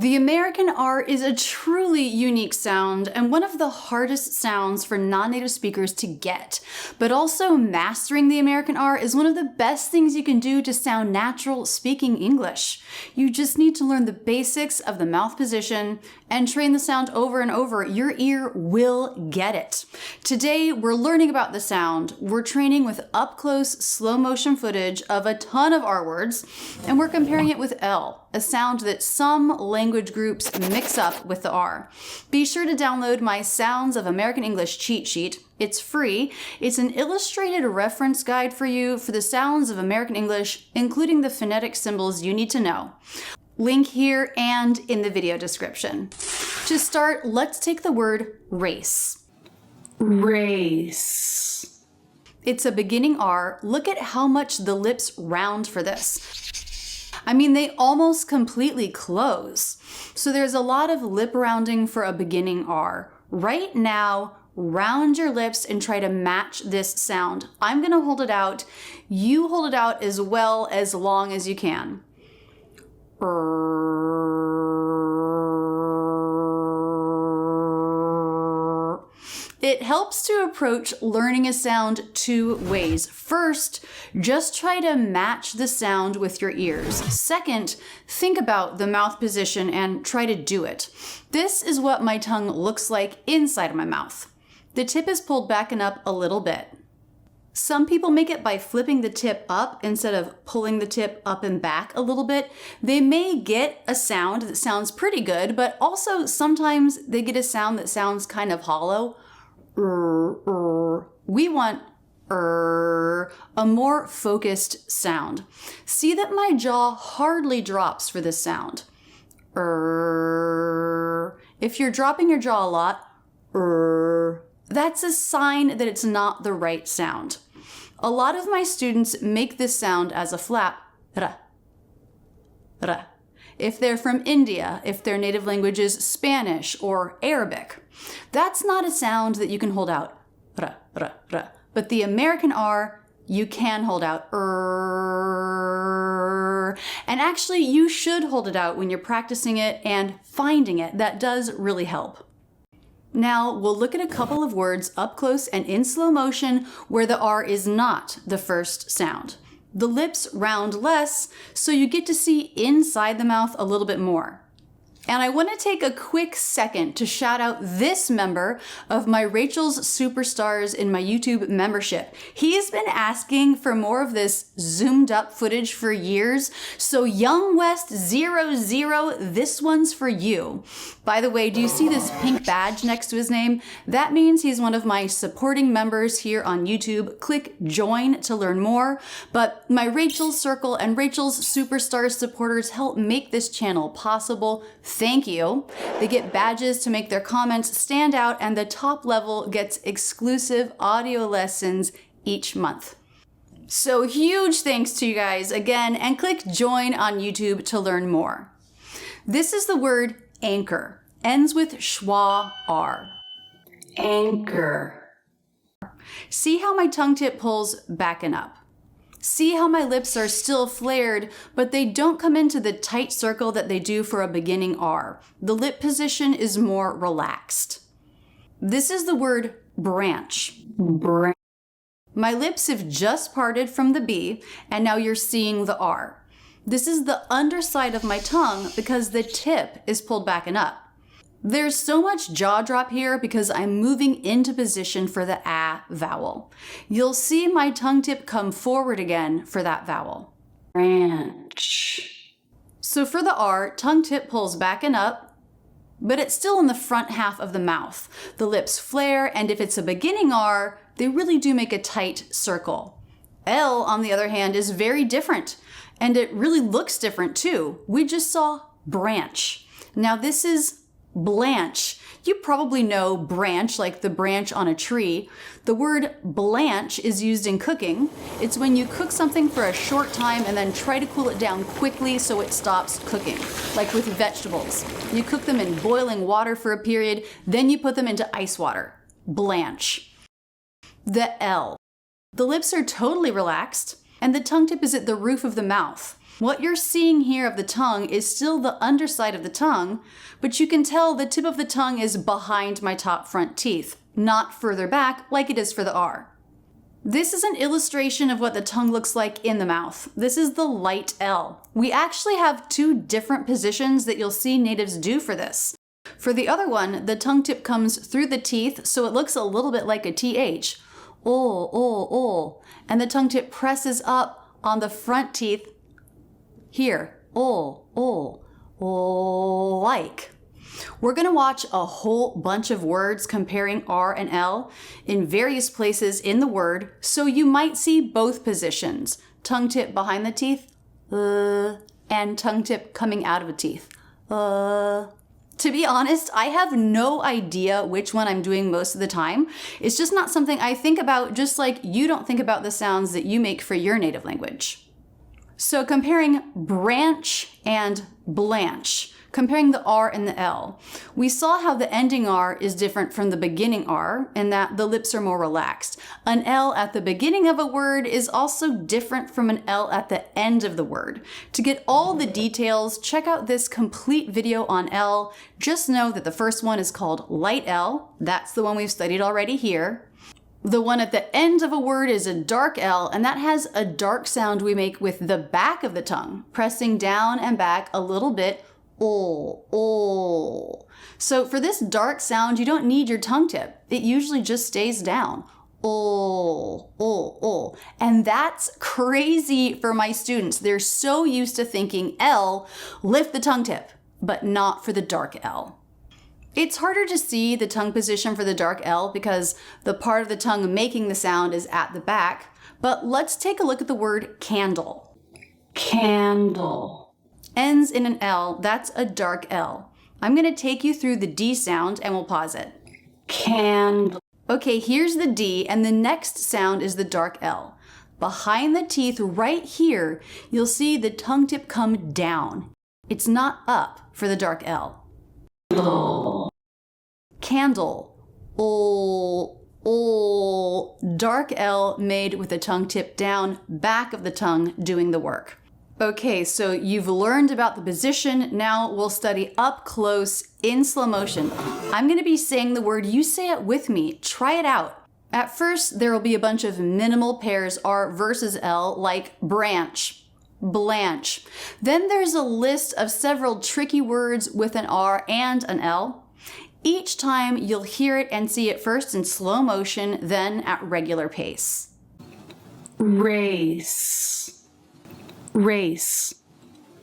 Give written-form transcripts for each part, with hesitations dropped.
The American R is a truly unique sound and one of the hardest sounds for non-native speakers to get. But also mastering the American R is one of the best things you can do to sound natural speaking English. You just need to learn the basics of the mouth position and train the sound over and over. Your ear will get it. Today, we're learning about the sound. We're training with up-close, slow-motion footage of a ton of R words, and we're comparing it with L, a sound that some language groups mix up with the R. Be sure to download my Sounds of American English cheat sheet. It's free. It's an illustrated reference guide for you for the sounds of American English, including the phonetic symbols you need to know. Link here and in the video description. To start, let's take the word race. Race. It's a beginning R. Look at how much the lips round for this. I mean, they almost completely close. So there's a lot of lip rounding for a beginning R. Right now, round your lips and try to match this sound. I'm gonna hold it out. You hold it out as well as long as you can. It helps to approach learning a sound two ways. First, just try to match the sound with your ears. Second, think about the mouth position and try to do it. This is what my tongue looks like inside of my mouth. The tip is pulled back and up a little bit. Some people make it by flipping the tip up instead of pulling the tip up and back a little bit. They may get a sound that sounds pretty good, but also sometimes they get a sound that sounds kind of hollow. We want a more focused sound. See that my jaw hardly drops for this sound. If you're dropping your jaw a lot, that's a sign that it's not the right sound. A lot of my students make this sound as a flap, ra, ra. If they're from India, if their native language is Spanish or Arabic, that's not a sound that you can hold out, ra, ra, ra. But the American R, you can hold out, and actually you should hold it out when you're practicing it and finding it. That does really help. Now we'll look at a couple of words up close and in slow motion where the R is not the first sound. The lips round less, so you get to see inside the mouth a little bit more. And I want to take a quick second to shout out this member of my Rachel's Superstars in my YouTube membership. He's been asking for more of this zoomed up footage for years. So Young West 00, this one's for you. By the way, do you see this pink badge next to his name? That means he's one of my supporting members here on YouTube. Click join to learn more. But my Rachel's Circle and Rachel's Superstars supporters help make this channel possible. Thank you. They get badges to make their comments stand out, and the top level gets exclusive audio lessons each month. So huge thanks to you guys again, and click join on YouTube to learn more. This is the word anchor. Ends with schwa R. Anchor. See how my tongue tip pulls back and up. See how my lips are still flared, but they don't come into the tight circle that they do for a beginning R. The lip position is more relaxed. This is the word branch. My lips have just parted from the B, and now you're seeing the R. This is the underside of my tongue because the tip is pulled back and up. There's so much jaw drop here because I'm moving into position for the A vowel. You'll see my tongue tip come forward again for that vowel. Branch. So for the R, tongue tip pulls back and up, but it's still in the front half of the mouth. The lips flare, and if it's a beginning R, they really do make a tight circle. L, on the other hand, is very different, and it really looks different too. We just saw branch. Now this is blanch. You probably know branch, like the branch on a tree. The word blanch is used in cooking. It's when you cook something for a short time and then try to cool it down quickly so it stops cooking. Like with vegetables. You cook them in boiling water for a period, then you put them into ice water. Blanch. The L. The lips are totally relaxed, and the tongue tip is at the roof of the mouth. What you're seeing here of the tongue is still the underside of the tongue, but you can tell the tip of the tongue is behind my top front teeth, not further back like it is for the R. This is an illustration of what the tongue looks like in the mouth. This is the light L. We actually have two different positions that you'll see natives do for this. For the other one, the tongue tip comes through the teeth, so it looks a little bit like a TH. And the tongue tip presses up on the front teeth here. Like. We're going to watch a whole bunch of words comparing R and L in various places in the word, so you might see both positions. Tongue tip behind the teeth, and tongue tip coming out of the teeth. To be honest, I have no idea which one I'm doing most of the time. It's just not something I think about, just like you don't think about the sounds that you make for your native language. So comparing branch and blanche, comparing the R and the L, we saw how the ending R is different from the beginning R in that the lips are more relaxed. An L at the beginning of a word is also different from an L at the end of the word. To get all the details, check out this complete video on L. Just know that the first one is called light L. That's the one we've studied already here. The one at the end of a word is a dark L, and that has a dark sound we make with the back of the tongue, pressing down and back a little bit. So for this dark sound, you don't need your tongue tip. It usually just stays down. And that's crazy for my students. They're so used to thinking L, lift the tongue tip, but not for the dark L. It's harder to see the tongue position for the dark L because the part of the tongue making the sound is at the back, but let's take a look at the word candle. Candle. Ends in an L, that's a dark L. I'm going to take you through the D sound and we'll pause it. Candle. Okay, here's the D and the next sound is the dark L. Behind the teeth right here, you'll see the tongue tip come down. It's not up for the dark L. Candle. Dark L made with the tongue tip down, back of the tongue doing the work. Okay, so you've learned about the position. Now we'll study up close in slow motion. I'm going to be saying the word. You say it with me. Try it out. At first, there will be a bunch of minimal pairs R versus L, like branch, blanche. Then there's a list of several tricky words with an R and an L. Each time you'll hear it and see it first in slow motion, then at regular pace. Race. Race.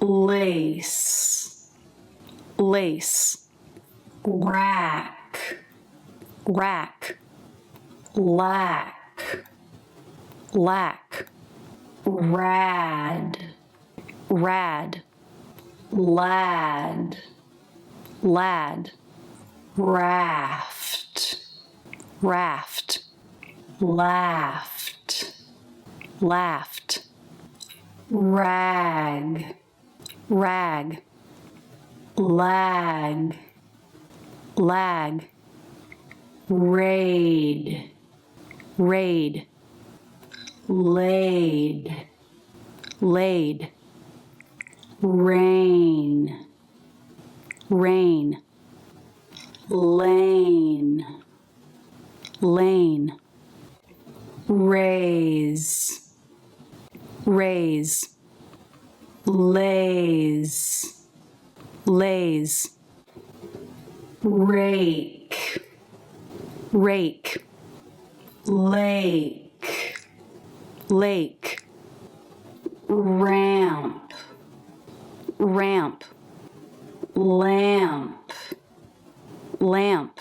Lace. Lace. Rack. Rack. Lack. Lack. Rad. Rad. Lad. Lad. Raft. Raft. Laughed. Laughed. Rag. Rag. Lag. Lag. Raid. Raid. Laid. Laid. Rain. Rain. Lane. Lane. Raise. Raise. Lays. Lays. Rake. Rake. Lake. Lake. Ramp. Ramp. Lamp. Lamp.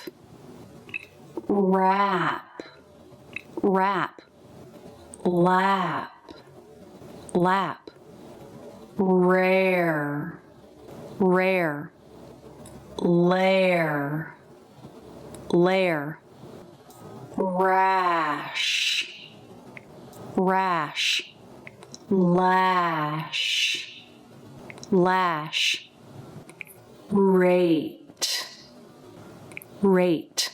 Wrap. Wrap. Lap. Lap. Rare. Rare. Lair. Lair. Rash. Rash. Lash. Lash. Rate. Rate.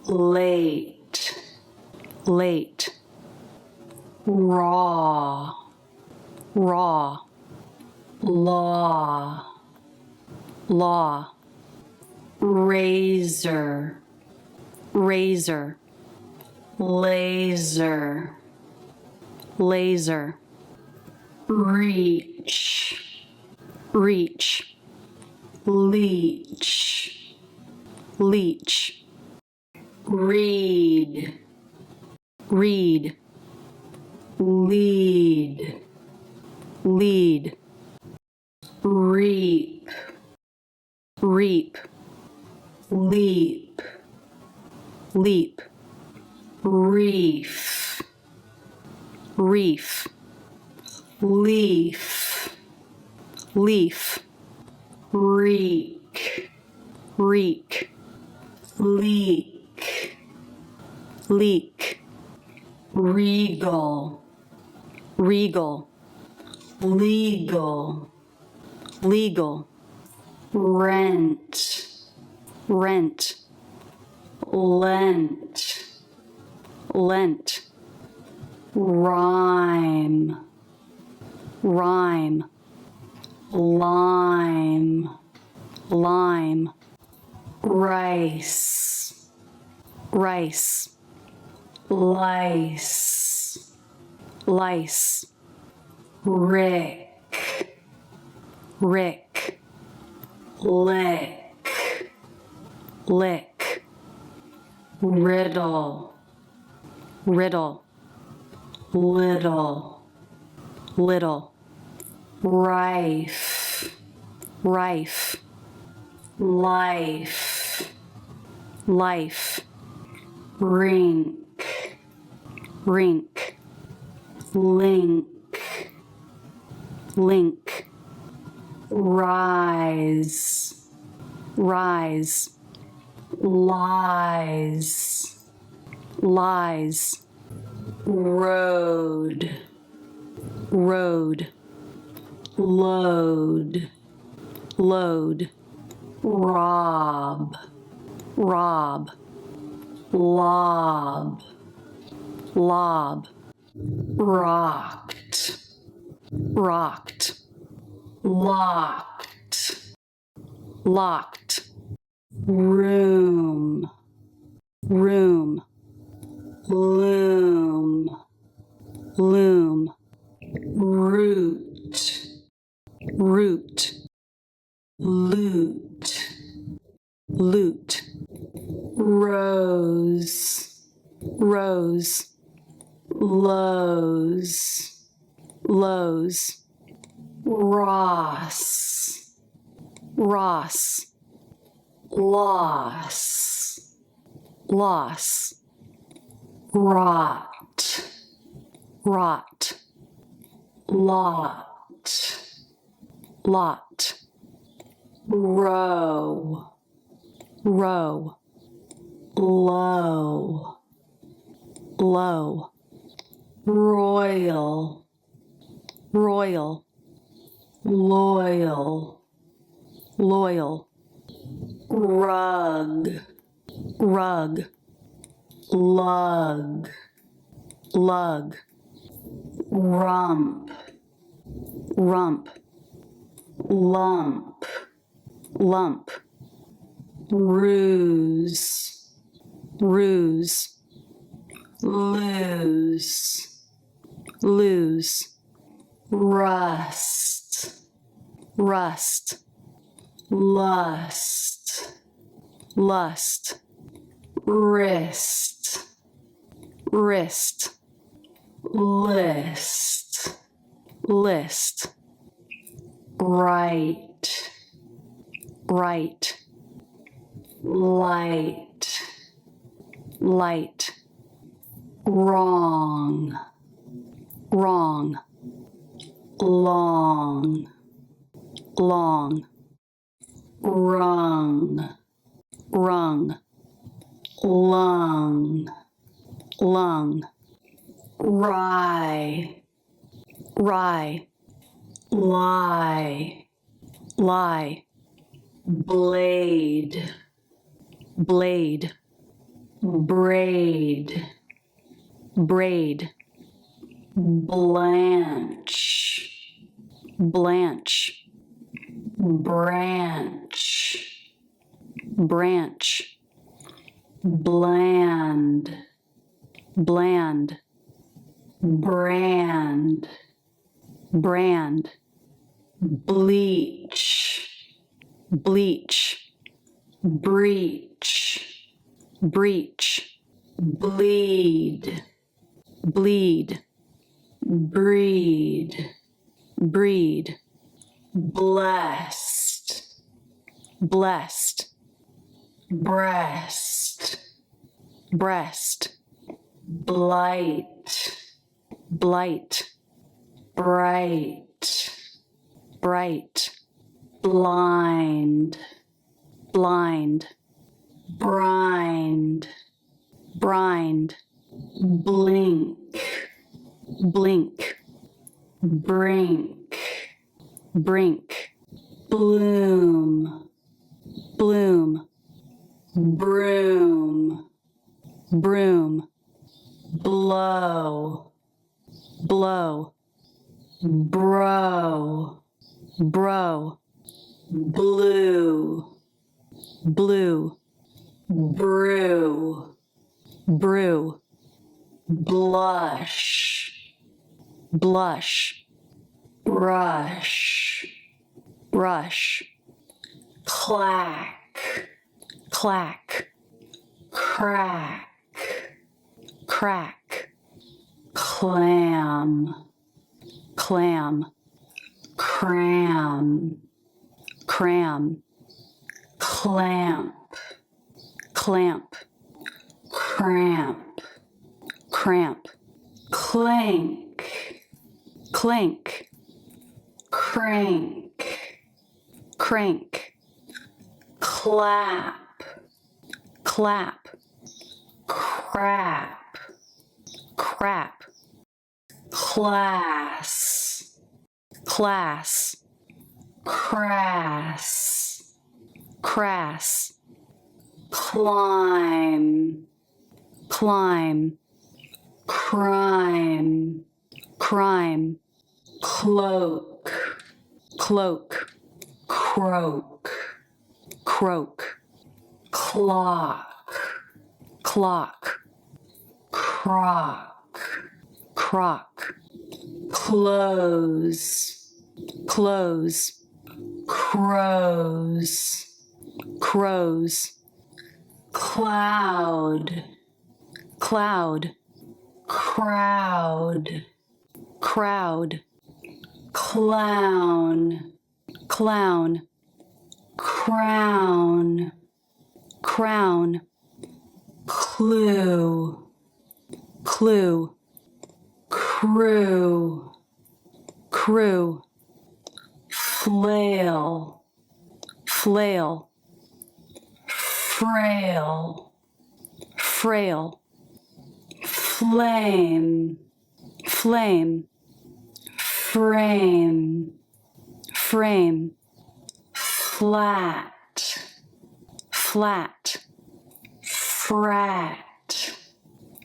Late. Late. Raw. Raw. law, law. Razor, razor. Laser, laser. Reach, reach. Leech, leech. Read, read. Lead, lead. Reap, reap. Leap, leap. Reef, reef. Leaf, leaf. Reek, reek. Leak, leak. Regal, regal. Legal, legal. Rent, rent. Lent, lent. Rhyme, rhyme. Lime, lime. Rice, rice. Lice, lice. Rick, rick. Lick, lick. Riddle, riddle. Little, little. Rife, rife. Life, life. Rink, rink. Link, link. Rise, rise. Lies, lies. Road, road. Load, load. Rob, rob. Lob, lob. Rocked, rocked. Locked, locked. Room, room. Loom, loom. Root, root. Loot, loot. Rose, rose. Lows, lows. Ross, Ross. Loss, loss. Rot, rot. Lot, lot. Row, row. Low, low. Royal, royal. Loyal, loyal. Rug, rug. Lug, lug. Rump, rump. Lump, lump. Ruse, ruse. Lose, lose. Rust, rust. Lust, lust. Wrist, wrist. List, list. Right, right. Light, light. Wrong, wrong. Long, long. Rung, rung. Lung, lung. Rye, rye. Lie, lie. Blade, blade. Braid, braid. Blanch, Blanch. Branch. Branch. Bland. Bland. Brand. Brand. Bleach. Bleach. Breach. Breach. Bleed. Bleed. Breed. Breed. Blessed. Blessed. Breast. Breast. Blight. Blight. Bright. Bright. Blind. Blind. Brind. Brind. Blink. Blink. Brink. Brink. Bloom. Bloom. Broom. Broom. Blow. Blow. Bro. Bro. Blue. Blue. Brew. Brew. Blush. Blush. Brush. Brush. Clack. Clack. Crack. Crack. Clam. Clam. Cram. Cram. Clamp. Clamp. Cramp. Cramp. Clink. Clink. Crank. Crank. Clap. Clap. Crap. Crap. Class. Class. Crass. Crass. Climb. Climb. Crime. Crime. Cloak. Cloak. Croak. Croak. Clock. Clock. Crock. Crock. Close. Close. Crows. Crows. Cloud. Cloud. Crowd. Crowd. Clown. Clown. Crown. Crown. Clue. Clue. Crew. Crew. Flail. Flail. Frail. Frail. Flame. Flame. Frame. Frame. Flat. Flat. Frat.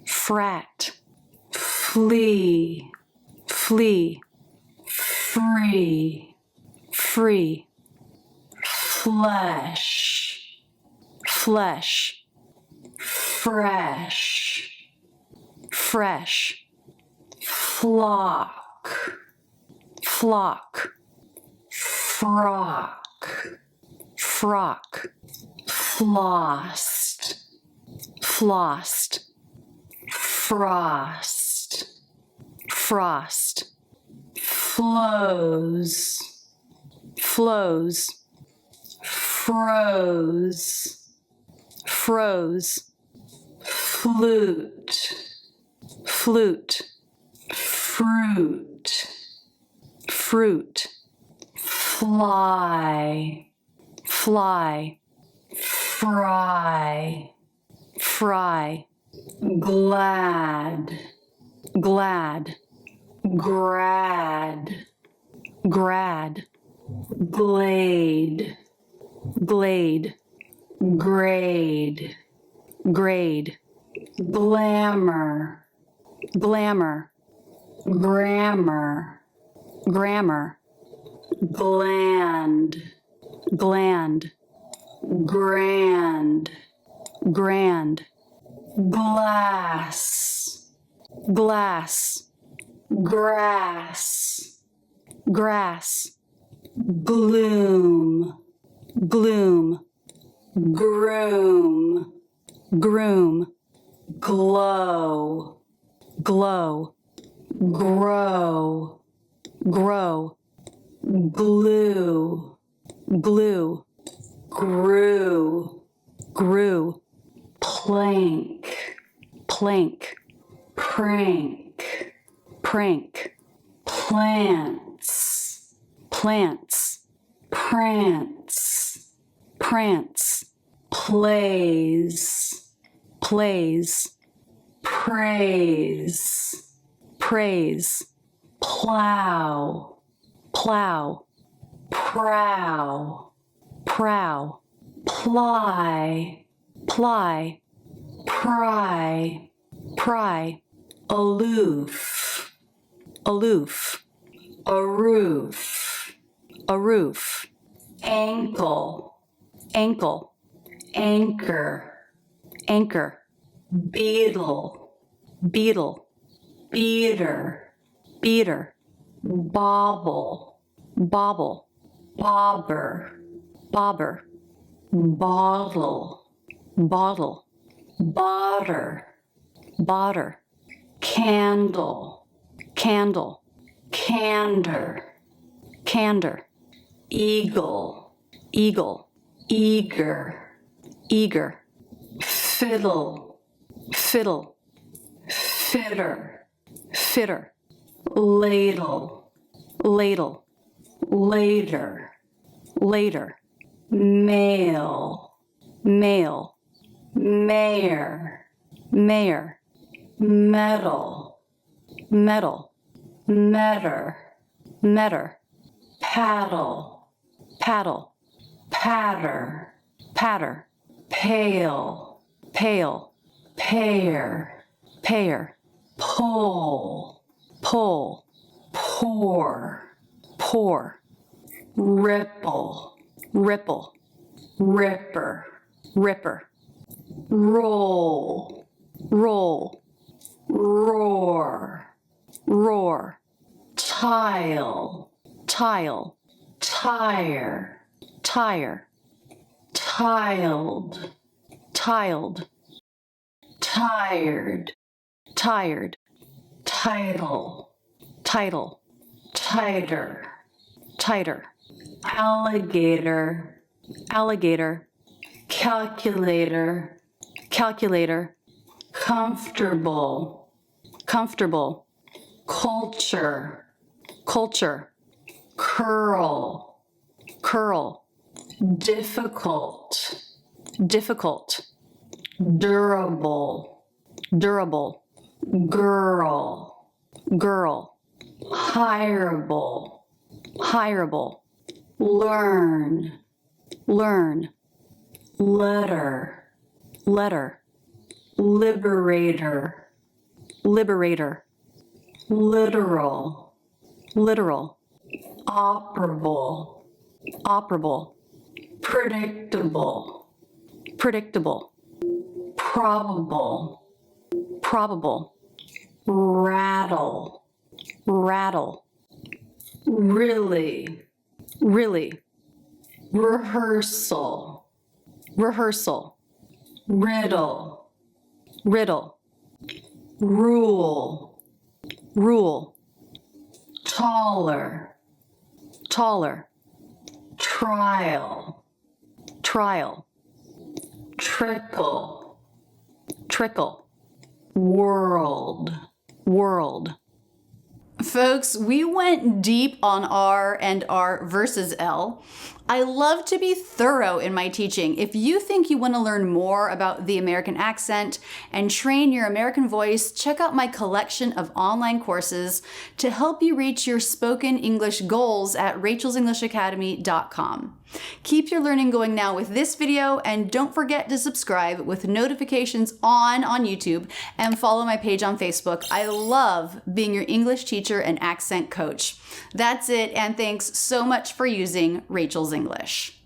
Frat. Flee. Flee. Free. Free. Flesh. Flesh. Fresh. Fresh. Flock. Flock. Frock. Frock. Flossed. Flossed. Frost. Frost. Flows. Flows. Froze. Froze. Flute. Flute. Fruit. Fruit. Fly. Fly. Fry. Fry. Glad. Glad. Grad. Grad. Glade. Glade. Grade. Grade. Glamour. Glamour. Grammar. Grammar. gland, gland, grand, grand, glass, glass, grass, grass, gloom, gloom, groom, groom, glow, glow, grow, grow, glue, glue, grew, grew, plank, plank, prank, prank, plants, plants, prance, prance, plays, plays, praise, praise, plow, plow, prow, prow, ply, ply, pry, pry, aloof, aloof, a roof, ankle, ankle, anchor, anchor, beetle, beetle, beater, beater, bobble, bobble, bobber, bobber, bottle, bottle, botter, botter, candle, candle, candor, candor, eagle, eagle, eager, eager, fiddle, fiddle, fitter, fitter, ladle, ladle, later, later, male, male, mayor, mayor, metal, metal, metter, metter, paddle, paddle, patter, patter, pale, pale, pear, pear, pull, pull, pour, pour, ripple, ripple, ripper, ripper, roll, roll, roar, roar, tile, tile, tire, tire, tiled, tiled, tired, tired, title, title, tighter, tighter, alligator, alligator, calculator, calculator, comfortable, comfortable, culture, culture, curl, curl, difficult, difficult, durable, durable, girl, girl, hireable, hireable, learn, learn, letter, letter, liberator, liberator, literal, literal, operable, operable, predictable, predictable, probable, probable, rattle, rattle, really, really, rehearsal, rehearsal, riddle, riddle, rule, rule, taller, taller, trial, trial, trickle, trickle, world, world. Folks, we went deep on R and R versus L. I love to be thorough in my teaching. If you think you want to learn more about the American accent and train your American voice, check out my collection of online courses to help you reach your spoken English goals at rachelsenglishacademy.com. Keep your learning going now with this video, and don't forget to subscribe with notifications on YouTube and follow my page on Facebook. I love being your English teacher and accent coach. That's it, and thanks so much for using Rachel's English.